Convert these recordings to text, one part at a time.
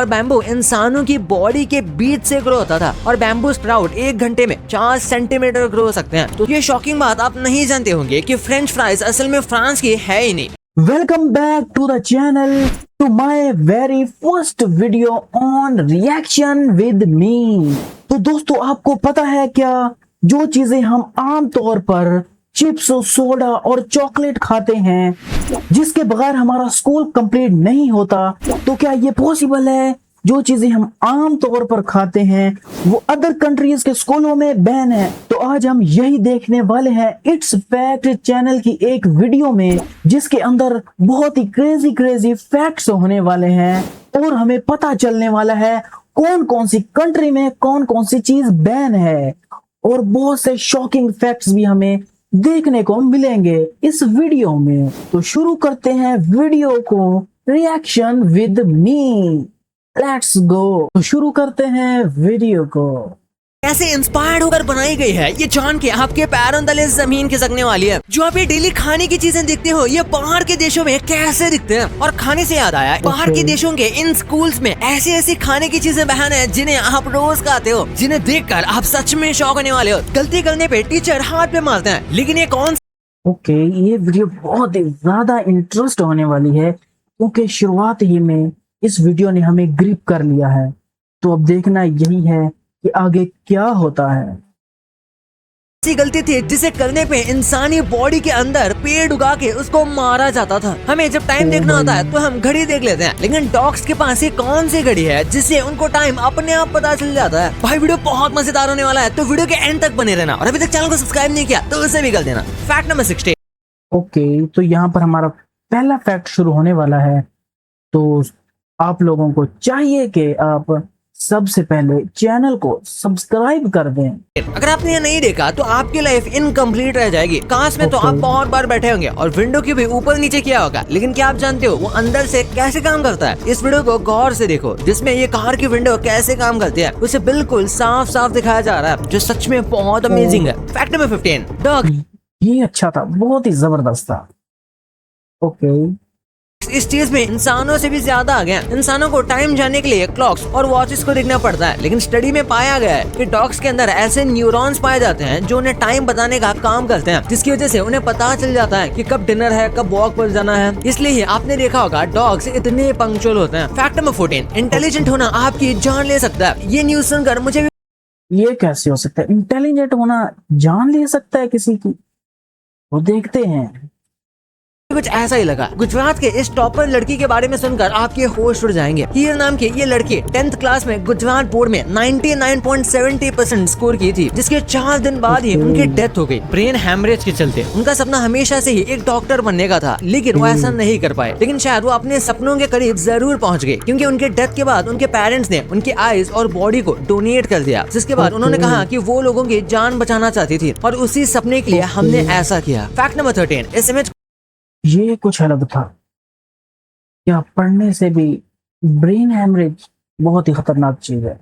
और बैम्बू इंसानों की बॉडी के बीच से ग्रो होता था और बैम्बू स्प्राउट 1 घंटे में 4 सेंटीमीटर ग्रो हो सकते हैं। तो ये शॉकिंग बात आप नहीं जानते होंगे कि फ्रेंच फ्राइज असल में फ्रांस की है ही नहीं। Welcome back to the channel to my very first video on reaction with me। तो दोस्तों आपको पता है क्या, जो चीजें हम आम तौर पर चिप्स, सोडा और चॉकलेट खाते हैं जिसके बगैर हमारा स्कूल कंप्लीट नहीं होता, तो क्या ये पॉसिबल है जो चीजें हम आम तौर पर खाते हैं वो अदर कंट्रीज के स्कूलों में बैन है? तो आज हम यही देखने वाले हैं इट्स फैक्ट चैनल की एक वीडियो में, जिसके अंदर बहुत ही क्रेजी फैक्ट्स होने वाले हैं और हमें पता चलने वाला है कौन कौन सी कंट्री में कौन कौन सी चीज बैन है, और बहुत से शॉकिंग फैक्ट्स भी हमें देखने को मिलेंगे इस वीडियो में। तो शुरू करते हैं वीडियो को, reaction with me, let's go. तो शुरू करते हैं वीडियो को। कैसे इंस्पायर्ड होकर बनाई गई है ये जान के आपके पैरों तले जमीन खिसकने वाली है। जो आप ये डेली खाने की चीजें देखते हो ये बाहर के देशों में कैसे दिखते हैं। और खाने से याद आया, बाहर के देशों के इन स्कूल्स में ऐसी ऐसी खाने की चीजें बहन है जिन्हें आप रोज खाते हो, जिन्हें देखकर आप सच में शौक होने वाले हो। गलती करने पे टीचर हाथ पे मारते हैं, लेकिन ये कौन ओके, ये वीडियो बहुत ही ज्यादा इंटरेस्ट होने वाली है क्योंकि शुरुआत ही में इस वीडियो ने हमें ग्रिप कर लिया है। तो अब देखना यही है कि आगे क्या होता है। सी गलती थी जिसे करने पे इंसानी बॉडी के अंदर पेड़ उगा के उसको मारा जाता था। हमें जब टाइम देखना होता है तो हम घड़ी देख लेते हैं, लेकिन डॉग्स के पास ये कौन सी घड़ी है जिससे उनको टाइम अपने आप पता चल जाता है। भाई वीडियो बहुत मजेदार होने वाला है, तो वीडियो के एंड तक बने रहना और अभी तक चैनल को सब्सक्राइब नहीं किया तो उसे भी कर देना। Fact number 16। ओके, तो यहाँ पर हमारा पहला फैक्ट शुरू होने वाला है। तो आप लोगों को चाहिए कि आप सबसे पहले चैनल को सब्सक्राइब कर दें। अगर आपने ये नहीं देखा तो आपकी लाइफ इनकम्प्लीट रह जाएगी। काश में तो आप बहुत बार बैठे होंगे और विंडो की भी ऊपर नीचे किया होगा, लेकिन क्या आप जानते हो वो अंदर से कैसे काम करता है? इस वीडियो को गौर से देखो, जिसमें ये कार की विंडो कैसे काम करती है उसे बिल्कुल साफ साफ दिखाया जा रहा है, जो सच में बहुत अमेजिंग है। Fact number 15, dog. ये अच्छा था, बहुत ही जबरदस्त था। ओके, इस चीज में इंसानों से भी ज्यादा आ गया। इंसानों को टाइम जानने के लिए क्लॉक्स और वॉचेस को देखना पड़ता है, लेकिन स्टडी में पाया गया है कि डॉग्स के अंदर ऐसे न्यूरॉन्स पाए जाते हैं जो उन्हें टाइम बताने का काम करते हैं, जिसकी वजह से उन्हें पता चल जाता है कि कब डिनर है, कब वॉक पर जाना है। इसलिए ही आपने देखा होगा डॉग्स इतने पंक्चुअल होते हैं। फैक्ट नंबर 14, इंटेलिजेंट होना आपकी जान ले सकता है। ये न्यूज सुनकर मुझे भी ये कैसे हो सकता है? इंटेलिजेंट होना जान ले सकता है किसी की? वो देखते हैं। कुछ ऐसा ही लगा। गुजरात के इस टॉपर लड़की के बारे में सुनकर आपके होश उड़ जाएंगे। हीर नाम की ये लड़की 10th क्लास में गुजरात बोर्ड में 99.70% स्कोर की थी, जिसके 4 दिन बाद ही उनकी डेथ हो गई ब्रेन हैमरेज के चलते। उनका सपना हमेशा से ही एक डॉक्टर बनने का था, लेकिन वो ऐसा नहीं कर पाए। लेकिन शायद वो अपने सपनों के करीब जरूर पहुंच गए, क्योंकि उनके डेथ के बाद उनके पेरेंट्स ने उनकी आईज और बॉडी को डोनेट कर दिया, जिसके बाद उन्होंने कहा कि वो लोगों की जान बचाना चाहती थी और उसी सपने के लिए हमने ऐसा किया। फैक्ट नंबर 13, इस इमेज ये कुछ अलग था। क्या पढ़ने से भी ब्रेन हैमरेज बहुत ही खतरनाक चीज है।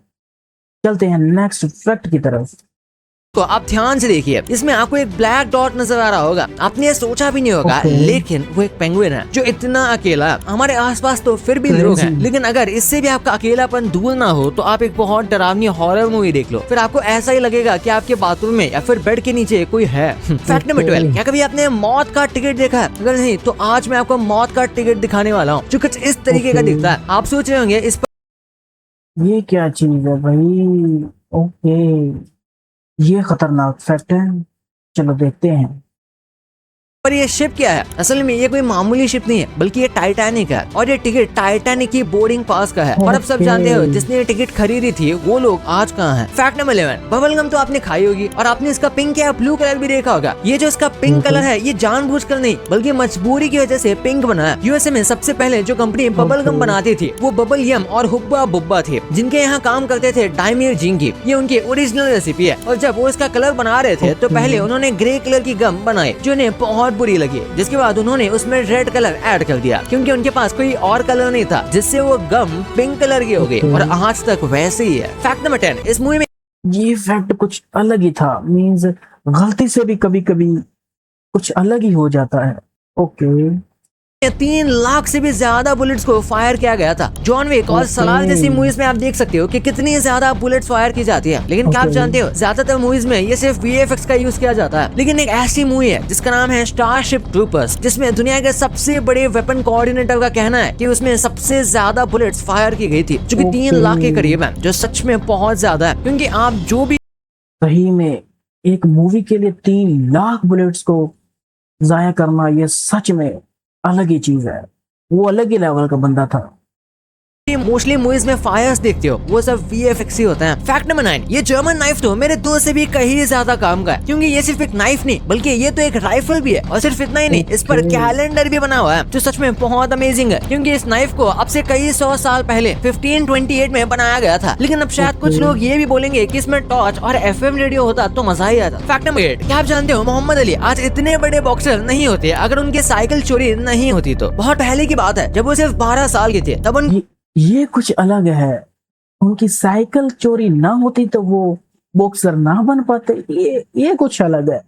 चलते हैं नेक्स्ट फैक्ट की तरफ। तो आप ध्यान से देखिए, इसमें आपको एक ब्लैक डॉट नजर आ रहा होगा। आपने ये सोचा भी नहीं होगा, लेकिन वो एक पेंगुइन है जो इतना अकेला है। हमारे आसपास तो फिर भी लोग हैं, लेकिन अगर इससे भी आपका अकेलापन दूर ना हो तो आप एक बहुत डरावनी हॉरर मूवी देख लो, फिर आपको ऐसा ही लगेगा कि आपके बाथरूम में या फिर बेड के नीचे कोई है। फैक्ट नंबर 12, क्या कभी आपने मौत का टिकट देखा है? अगर नहीं तो आज मैं आपको मौत का टिकट दिखाने वाला हूँ, जो कुछ इस तरीके का दिखता है। आप सोच रहे होंगे इस पर ये क्या चीज है भाई? ओके, ये खतरनाक फैक्ट है, चलो देखते हैं। पर ये शिप क्या है? असल में ये कोई मामूली शिप नहीं है, बल्कि ये टाइटैनिक है और ये टिकट टाइटैनिक की बोर्डिंग पास का है। और अब सब जानते हो जिसने ये टिकट खरीदी थी वो लोग आज कहाँ हैं। फैक्ट नंबर 11, बबल गम तो आपने खाई होगी और आपने इसका पिंक या ब्लू कलर भी देखा होगा। ये जो इसका पिंक कलर है ये जानबूझकर नहीं बल्कि मजबूरी की वजह से पिंक बना है। यूएसए में सबसे पहले जो कंपनी बबल गम बनाती थी वो बबल यम और हुब्बा बुब्बा थी, जिनके यहाँ काम करते थे डायमीर जिंगी। ये उनकी ओरिजिनल रेसिपी है और जब वो इसका कलर बना रहे थे तो पहले उन्होंने ग्रे कलर की गम बनाई जो उन्हें बहुत बुरी लगी, जिसके बाद उन्होंने उसमें रेड कलर ऐड कर दिया क्योंकि उनके पास कोई और कलर नहीं था, जिससे वो गम पिंक कलर की हो गई और आज तक वैसे ही है। फैक्ट नंबर 10, इस मूवी में ये फैक्ट कुछ अलग ही था। मींस गलती से भी कभी कभी कुछ अलग ही हो जाता है। ओके, 3 लाख से भी ज्यादा बुलेट्स को फायर किया गया था। जॉन विक और सलार जैसी मूवीज में आप देख सकते हो कि कितनी ज्यादा बुलेट्स फायर की जाती है, लेकिन क्या आप जानते हो ज्यादातर मूवीज में ये सिर्फ VFX का यूज किया जाता है। लेकिन एक ऐसी मूवी है जिसका नाम है स्टारशिप ट्रूपर्स, जिसमें दुनिया के सबसे बड़े वेपन कोऑर्डिनेटर का कहना है कि उसमें सबसे ज्यादा बुलेट्स फायर की गई थी, जो कि 3 लाख के करीब है, जो सच में बहुत ज्यादा है। क्योंकि आप जो भी सही में एक मूवी के लिए 3 लाख बुलेट्स को जाया करना, ये सच में अलग ही चीज है। वो अलग ही लेवल का बंदा था। मोस्टली मूवीज में फायर्स देखते हो वो सब VFX ही होता है। फैक्ट नंबर 9, ये जर्मन नाइफ तो मेरे दोस्त से भी कहीं ज्यादा काम का है, क्योंकि ये सिर्फ एक नाइफ नहीं बल्कि ये तो एक राइफल भी है। और सिर्फ इतना ही नहीं, इस पर कैलेंडर भी बना हुआ है, जो सच में बहुत अमेजिंग है। क्योंकि इस नाइफ को अब से कई 100 साल पहले 1528 में बनाया गया था। लेकिन अब शायद कुछ लोग ये भी बोलेंगे कि इसमें टॉर्च और FM रेडियो होता तो मजा ही आता। फैक्ट नंबर 8, क्या आप जानते हो मोहम्मद अली आज इतने बड़े बॉक्सर नहीं होते अगर उनकी साइकिल चोरी नहीं होती तो। बहुत पहले की बात है, जब वो सिर्फ 12 साल के थे, तब उन ये कुछ अलग है। उनकी साइकिल चोरी ना होती तो वो बॉक्सर ना बन पाते। ये कुछ अलग है।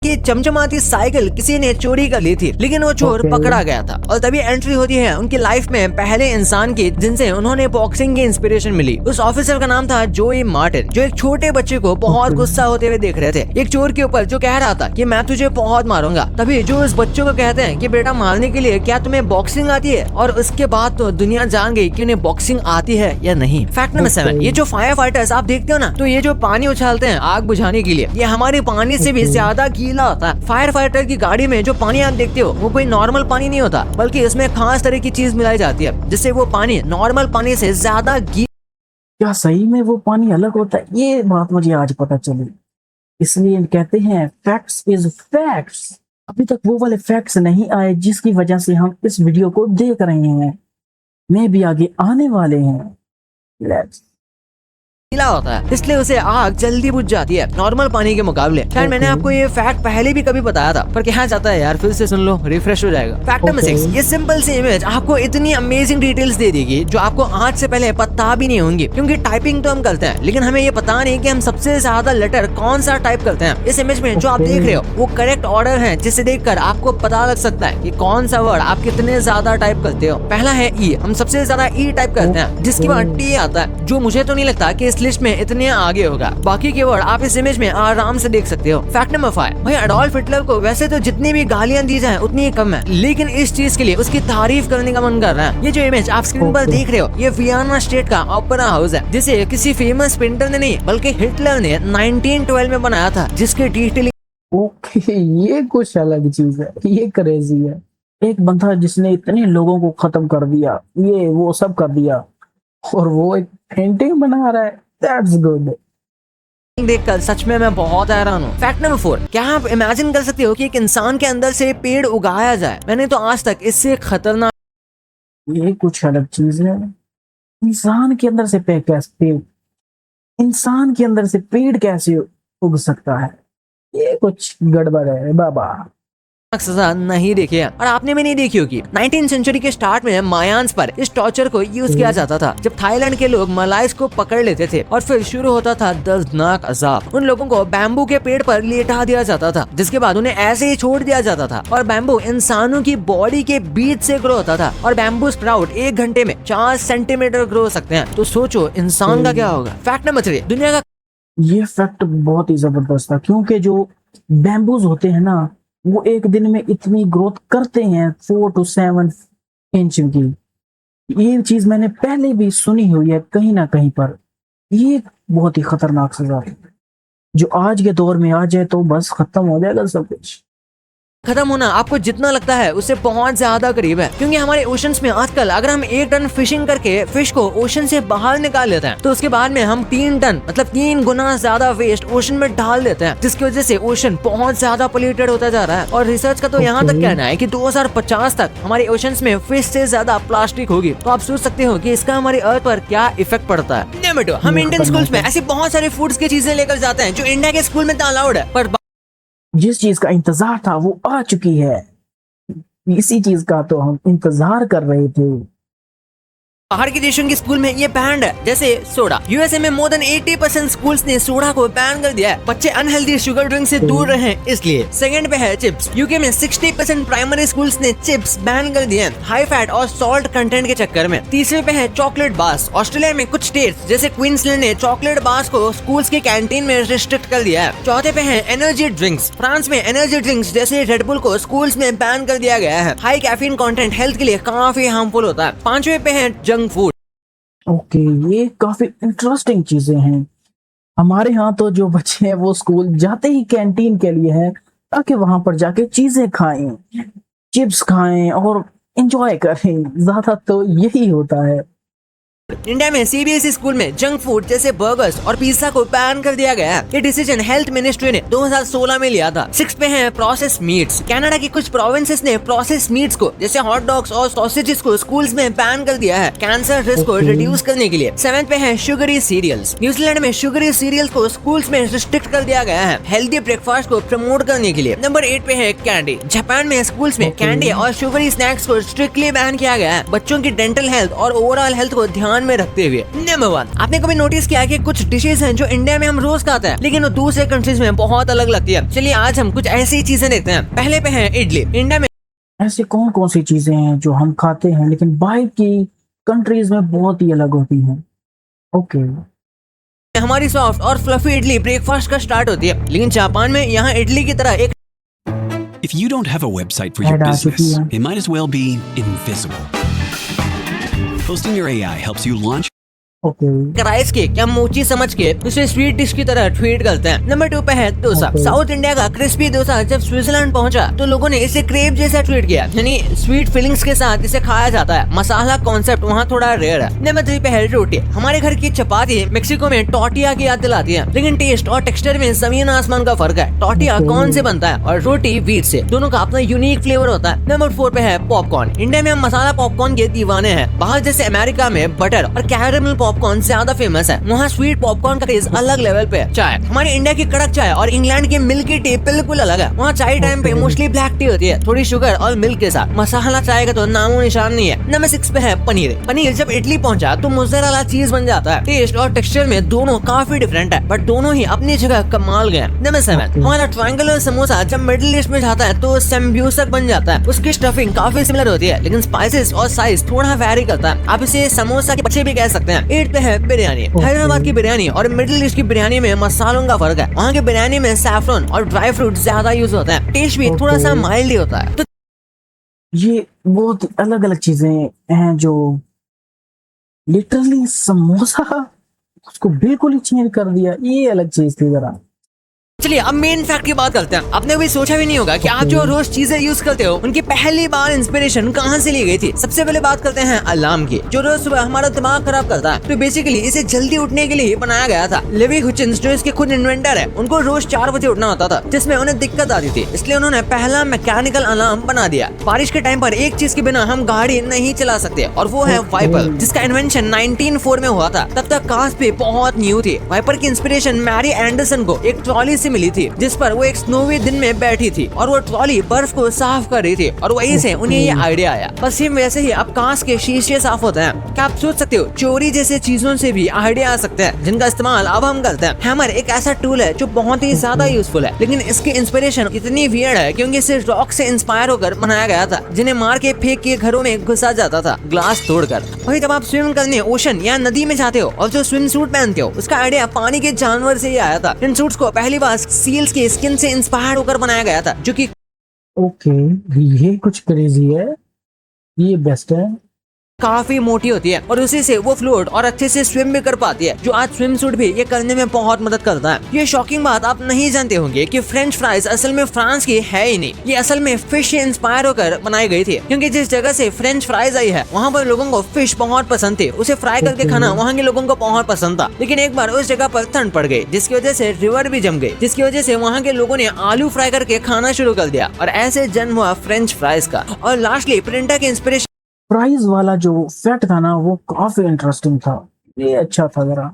कि चमचमाती साइकिल किसी ने चोरी कर ली थी, लेकिन वो चोर पकड़ा गया था। और तभी एंट्री होती है उनकी लाइफ में पहले इंसान की जिनसे उन्होंने बॉक्सिंग की इंस्पिरेशन मिली। उस ऑफिसर का नाम था जोई मार्टिन, जो एक छोटे बच्चे को बहुत गुस्सा होते हुए देख रहे थे एक चोर के ऊपर, जो कह रहा था कि मैं तुझे बहुत मारूंगा। तभी जो उस बच्चों को कहते हैं कि बेटा मारने के लिए क्या तुम्हें बॉक्सिंग आती है, और उसके बाद तो दुनिया जान गई कि उन्हें बॉक्सिंग आती है या नहीं। फैक्ट नंबर 7, ये जो फायर फाइटर्स आप देखते हो ना, तो ये जो पानी उछालते हैं आग बुझाने के लिए, ये हमारे पानी से भी ज्यादा गीला होता है। फायर फाइटर की गाड़ी में जो पानी आप देखते हो वो कोई नॉर्मल पानी नहीं होता, बल्कि इसमें खास तरह की चीज मिलाई जाती है, जिससे वो पानी नॉर्मल पानी से ज्यादा क्या सही में वो पानी अलग होता है? ये बात मुझे आज पता चली। इसलिए कहते हैं फैक्ट्स इज फैक्ट्स। अभी तक वो वाले फैक्ट्स नहीं आए जिसकी वजह से हम इस वीडियो को देख रहे हैं। मैं भी आगे आने वाले हैं। लेट्स गीला होता है, इसलिए उसे आग जल्दी बुझ जाती है नॉर्मल पानी के मुकाबले। शायद मैंने आपको ये फैक्ट पहले भी कभी बताया था, पर क्या जाता है यार, फिर से सुन लो, रिफ्रेश हो जाएगा। फैक्ट नंबर 6, ये सिंपल सी इमेज आपको इतनी अमेजिंग डिटेल्स दे देगी जो आपको आज से पहले पता भी नहीं होंगी। क्योंकि टाइपिंग तो हम करते हैं, लेकिन हमें ये पता नहीं कि हम सबसे ज्यादा लेटर कौन सा टाइप करते हैं। इस इमेज में जो आप देख रहे हो वो करेक्ट ऑर्डर है, जिसे देखकर आपको पता लग सकता है कि कौन सा वर्ड आप कितने ज्यादा टाइप करते हो। पहला है ई, हम सबसे ज्यादा ई टाइप करते हैं, जिसके बाद टी आता है, जो मुझे तो नहीं लगता कि इस लिस्ट में इतने आगे होगा। बाकी के वर्ड आप इस इमेज में आराम से देख सकते हो। फैक्ट नंबर 5, भाई एडोल्फ हिटलर को वैसे तो जितनी भी गालियां दी जाए उतनी ही कम है, लेकिन इस चीज के लिए उसकी तारीफ करने का मन कर रहा है। ये जो इमेज आप स्क्रीन पर देख रहे हो, ये वियना स्टेट का ओपेरा हाउस है, जिसे किसी फेमस पेंटर ने नहीं बल्कि हिटलर ने 1912 में बनाया था, जिसके डिटेलिंग ओके, ये कुछ अलग चीज है। ये क्रेजी है। एक बंदा जिसने इतने लोगों को खत्म कर दिया, ये वो सब कर दिया, और वो एक पेंटिंग बना रहा है। That's good. देखकर सच में मैं बहुत हैरान हूँ। फैक्ट नंबर 4, क्या आप इमेजिन कर सकते हो कि एक इंसान के अंदर से पेड़ उगाया जाए? मैंने तो आज तक इससे खतरनाक, ये कुछ अलग चीज है। इंसान के अंदर से इंसान के अंदर से पेड़ कैसे उग सकता है? ये कुछ गड़बड़ है बाबा। सजा नहीं देखी है, और आपने भी नहीं देखी होगी। 19th सेंचुरी के स्टार्ट में मायान्स पर इस टॉर्चर को यूज किया जाता था, जब थाईलैंड के लोग मलाइस को पकड़ लेते थे, और फिर शुरू होता था दर्दनाक अजाब। उन लोगों को बैम्बू के पेड़ पर लेटा दिया जाता था, जिसके बाद उन्हें ऐसे ही छोड़ दिया जाता था, और बैम्बू इंसानों की बॉडी के बीच से ग्रो होता था, और बैम्बू स्प्राउट 1 घंटे में 4 सेंटीमीटर ग्रो हो सकते हैं। तो सोचो इंसान का क्या होगा। फैक्ट नंबर 3, दुनिया का ये फैक्ट बहुत ही जबरदस्त था, क्योंकि जो बैम्बूज होते हैं ना, वो एक दिन में इतनी ग्रोथ करते हैं 4 to 7 इंच की। ये चीज मैंने पहले भी सुनी हुई है कहीं ना कहीं पर। ये बहुत ही खतरनाक सजा है, जो आज के दौर में आ जाए तो बस खत्म हो जाएगा सब कुछ। खत्म होना आपको जितना लगता है उससे बहुत ज्यादा करीब है, क्योंकि हमारे ओशंस में आजकल अगर हम 1 टन फिशिंग करके फिश को ओशन से बाहर निकाल लेते हैं, तो उसके बाद में हम 3 टन मतलब 3 गुना ज्यादा वेस्ट ओशन में डाल देते हैं, जिसकी वजह से ओशन बहुत ज्यादा पोल्यूटेड होता जा रहा है। और रिसर्च का तो यहाँ तक कहना है कि 2050 तक हमारे ओशंस में फिश से ज्यादा प्लास्टिक होगी। तो आप सोच सकते हो कि इसका हमारे अर्थ पर क्या इफेक्ट पड़ता है। बेटो, हम इंडियन स्कूल्स में ऐसी बहुत सारे फूड्स की चीजें लेकर जाते हैं जो इंडिया के स्कूल में अलाउड है, पर जिस चीज का इंतजार था वो आ चुकी है। इसी चीज का तो हम इंतजार कर रहे थे। बाहर के देशों के स्कूल में ये बैंड है, जैसे सोडा। यूएसए में मोर देन 80% स्कूल्स ने सोडा को बैन कर दिया है। बच्चे अनहेल्दी शुगर ड्रिंक से दूर रहे इसलिए। सेकंड पे है चिप्स। यूके में 60% प्राइमरी स्कूल्स ने चिप्स बैन कर दिए हैं हाई फैट और सॉल्ट कंटेंट के चक्कर में। तीसरे पे है चॉकलेट बार्स। ऑस्ट्रेलिया में कुछ स्टेट्स जैसे क्वींसलैंड ने चॉकलेट बार्स को स्कूल्स की कैंटीन में रिस्ट्रिक्ट कर दिया है। चौथे पे है एनर्जी ड्रिंक्स। फ्रांस में एनर्जी ड्रिंक्स जैसे रेड बुल को स्कूल्स में बैन कर दिया गया है। हाई कैफीन कंटेंट हेल्थ के लिए काफी हार्मफुल होता है। पांचवे पे है जंक फूड। ओके, ये काफी इंटरेस्टिंग चीजें हैं। हमारे यहाँ तो जो बच्चे हैं वो स्कूल जाते ही कैंटीन के लिए है ताकि वहां पर जाके चीजें खाएं, चिप्स खाएं और एंजॉय करें। ज्यादा तो यही होता है। इंडिया में सीबीएसई स्कूल में जंक फूड जैसे बर्गर्स और पिज्जा को बैन कर दिया गया है। ये डिसीजन हेल्थ मिनिस्ट्री ने 2016 में लिया था। 6 पे है प्रोसेस मीट्स। कनाडा की कुछ प्रोविंसेस ने प्रोसेस मीट्स को जैसे हॉट डॉग्स और सॉसेजेस को स्कूल्स में बैन कर दिया है कैंसर रिस्क को रिड्यूस करने के लिए। 7 पे है शुगरी सीरियल्स। न्यूजीलैंड में शुगरी सीरियल्स को स्कूल्स में रिस्ट्रिक्ट कर दिया गया है हेल्दी ब्रेकफास्ट को प्रमोट करने के लिए। नंबर 8 पे है कैंडी। जापान में स्कूल्स में कैंडी और शुगरी स्नैक्स को स्ट्रिक्टली बैन किया गया है बच्चों की डेंटल हेल्थ और ओवरऑल हेल्थ को ध्यान में रखते हुए। नंबर 1, आपने कभी नोटिस किया कि कुछ डिशेस हैं जो इंडिया में हम रोज खाते हैं लेकिन वो दूसरे कंट्रीज में बहुत अलग लगती है। चलिए आज हम कुछ ऐसी चीजें देखते हैं। पहले पे है इडली। इंडिया में ऐसे कौन कौन सी चीजें हैं जो हम खाते हैं लेकिन बाहर की कंट्रीज में बहुत ही अलग होती हैं? ओके, हमारी सॉफ्ट और फ्लफी इडली ब्रेकफास्ट का स्टार्ट होती है, लेकिन जापान में यहाँ इडली की तरह एक If you don't have a website for your business, it might as well be invisible. Hosting your AI helps you launch okay, rice के क्या मोची समझ के उसे स्वीट डिश की तरह ट्रीट करते हैं। नंबर 2 पे है डोसा। साउथ इंडिया का क्रिस्पी डोसा जब स्विट्जरलैंड पहुंचा तो लोगों ने इसे क्रेप जैसा ट्रीट किया, यानी स्वीट फीलिंग्स के साथ इसे खाया जाता है। मसाला कॉन्सेप्ट वहाँ थोड़ा रेयर है। नंबर 3 पे है रोटी। हमारे घर की चपाती मेक्सिको में टॉर्टिया की याद दिलाती है, लेकिन टेस्ट और टेक्सचर में जमीन आसमान का फर्क है। टॉर्टिया कॉर्न से बनता है और रोटी व्हीट से, दोनों का अपना यूनिक फ्लेवर होता है। नंबर 4 पे है पॉपकॉर्न। इंडिया में हम मसाला पॉपकॉर्न के दीवाने हैं। बाहर जैसे अमेरिका में बटर और कैरेमल पॉपकॉर्न ज्यादा फेमस है, वहाँ स्वीट पॉपकॉर्न का टेस्ट अलग लेवल पे है। चाय, हमारे इंडिया की कड़क चाय और इंग्लैंड की मिल्की टी बिल्कुल अलग है। वहाँ चाय टाइम पे मोस्टली ब्लैक टी होती है, थोड़ी शुगर और मिल्क के साथ। मसाला चाय का तो नामो निशान नहीं है। नंबर 6 पे है पनीर। पनीर जब इडली पहुंचा तो मोज़रेला चीज बन जाता है। टेस्ट और टेक्सचर में दोनों काफी डिफरेंट है, बट दोनों ही अपनी जगह कमाल गए। नंबर 7, हमारा ट्रायंगुलर समोसा जब मिडिल ईस्ट में जाता है तो सेम्ब्यूसक बन जाता है। उसकी स्टफिंग काफी सिमिलर होती है, लेकिन स्पाइसेस और साइज थोड़ा वेरी करता है। आप इसे समोसा के बच्चे भी कह सकते हैं। 8 पे है बिरयानी। हैदराबाद की बिरयानी और मिडिल ईस्ट की बिरयानी में मसालों का फर्क है। वहाँ की बिरयानी में सैफरन और ड्राई फ्रूट ज्यादा यूज होता है। टेस्ट भी थोड़ा सा माइल्ड ही होता है। तो ये बहुत अलग अलग चीजें हैं जो लिटरली समोसा उसको बिल्कुल ही चेंज कर दिया। ये अलग चीज थी जरा। चलिए अब मेन फैक्ट की बात करते हैं। आपने कभी सोचा भी नहीं होगा कि आप जो रोज चीजें यूज करते हो उनकी पहली बार इंस्पिरेशन कहाँ से ली गई थी। सबसे पहले बात करते हैं अलार्म की, जो रोज सुबह हमारा दिमाग खराब करता है। तो बेसिकली इसे जल्दी उठने के लिए ही बनाया गया था। लेवी हुचिन्स जो इसके खुद इन्वेंटर है, उनको रोज 4 बजे उठना होता था, जिसमें उन्हें दिक्कत आती थी, इसलिए उन्होंने पहला मैकेनिकल अलार्म बना दिया। बारिश के टाइम पर एक चीज के बिना हम गाड़ी नहीं चला सकते, और वो है वाइपर, जिसका इन्वेंशन 1904 में हुआ था। तब तक कार्स भी बहुत न्यू थी। वाइपर की इंस्पिरेशन मैरी एंडरसन को एक ट्रॉली से मिली थी, जिस पर वो एक स्नोवी दिन में बैठी थी और वो ट्रॉली बर्फ को साफ कर रही थी, और वहीं से उन्हें ये आइडिया आया। बस सेम वैसे ही अब कांच के शीशे साफ होते हैं। क्या आप सोच सकते हो चोरी जैसे चीजों से भी आइडिया आ सकते हैं, जिनका इस्तेमाल अब हम करते हैं। हैमर एक ऐसा टूल है जो बहुत ही ज्यादा यूजफुल है, लेकिन इसकी इंस्पिरेशन इतनी वियर्ड है क्योंकि इसे रॉक से इंस्पायर होकर बनाया गया था, जिन्हें मार के फेंक के घरों में घुसा जाता था ग्लास तोड़कर। वही जब आप स्विम करने ओशन या नदी में जाते हो और जो स्विम सूट पहनते हो, उसका आइडिया पानी के जानवर से ही आया था। इन सूट्स को पहली बार सील्स की स्किन से इंस्पायर होकर बनाया गया था, जो कि ओके, ये कुछ क्रेजी है। ये बेस्ट है। काफी मोटी होती है और उसी से वो फ्लोट और अच्छे से स्विम भी कर पाती है, जो आज स्विम सूट भी ये करने में बहुत मदद करता है। ये शॉकिंग बात आप नहीं जानते होंगे कि फ्रेंच फ्राइज असल में फ्रांस की है ही नहीं। ये असल में फिश से इंस्पायर होकर बनाई गई थी, क्योंकि जिस जगह से फ्रेंच फ्राइज आई है वहाँ पर लोगों को फिश बहुत पसंद थी। उसे फ्राई करके खाना वहाँ के लोगों को बहुत पसंद था। लेकिन एक बार उस जगह पर ठंड पड़ गई, जिसकी वजह से रिवर भी जम गई, जिसकी वजह से वहाँ के लोगों ने आलू फ्राई करके खाना शुरू कर दिया, और ऐसे जन्म हुआ फ्रेंच फ्राइज का। और लास्टली प्रिंटर के इंस्पिरेशन प्राइस वाला जो फैक्ट था ना, वो काफी इंटरेस्टिंग था। ये अच्छा था जरा।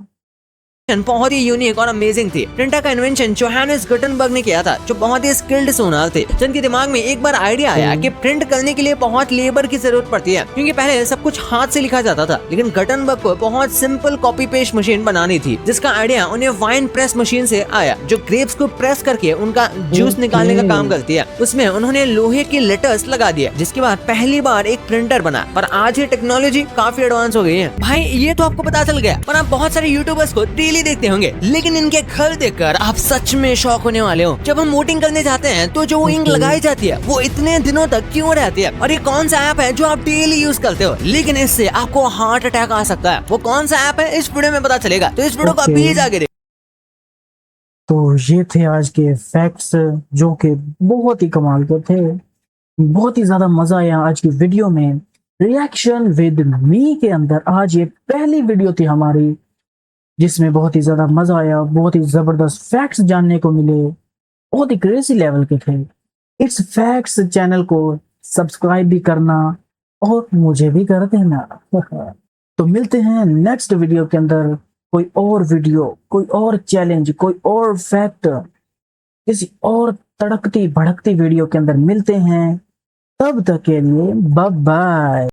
बहुत ही यूनिक और अमेजिंग थी। प्रिंटर का इन्वेंशन जोहानिस गुटेनबर्ग ने किया था, जो बहुत ही स्किल्ड सोनार थे, जिनके दिमाग में एक बार आइडिया आया कि प्रिंट करने के लिए बहुत लेबर की जरूरत पड़ती है, क्योंकि पहले सब कुछ हाथ से लिखा जाता था। लेकिन गुटेनबर्ग को बहुत सिंपल कॉपी पेस्ट मशीन बनानी थी, जिसका आइडिया उन्हें वाइन प्रेस मशीन से आया, जो ग्रेप्स को प्रेस करके उनका जूस निकालने का काम करती है। उसमें उन्होंने लोहे की लेटर्स लगा दिया, जिसके बाद पहली बार एक प्रिंटर बना। पर आज ये टेक्नोलॉजी काफी एडवांस हो गई है। भाई ये तो आपको पता चल गया, पर आप बहुत सारे यूट्यूबर्स को डेली देखते होंगे, लेकिन इनके घर देखकर आप सच में शॉक होने वाले हो। जब हम वोटिंग करने जाते हैं तो जो इंक लगाई जाती है वो इतने दिनों तक क्यों रहती है, और ये कौन सा ऐप है जो आप डेली यूज करते हो, लेकिन इससे आपको हार्ट अटैक आ सकता है। वो कौन सा ऐप है इस वीडियो में पता चलेगा, तो इस वीडियो को अभी जाके देखो। तो ये थे आज के फैक्ट्स, जो कि बहुत ही कमाल के थे। बहुत ही ज्यादा मजा आया आज की वीडियो में। रिएक्शन विद मी के अंदर आज ये पहली वीडियो थी हमारी, जिसमें बहुत ही ज्यादा मजा आया। बहुत ही जबरदस्त फैक्ट्स जानने को मिले, बहुत ही क्रेजी लेवल के थे। इट्स फैक्ट्स चैनल को सब्सक्राइब भी करना और मुझे भी कर देना। तो मिलते हैं नेक्स्ट वीडियो के अंदर, कोई और वीडियो, कोई और चैलेंज, कोई और फैक्ट, किसी और तड़कती भड़कती वीडियो के अंदर मिलते हैं। तब तक के लिए बाय बाय।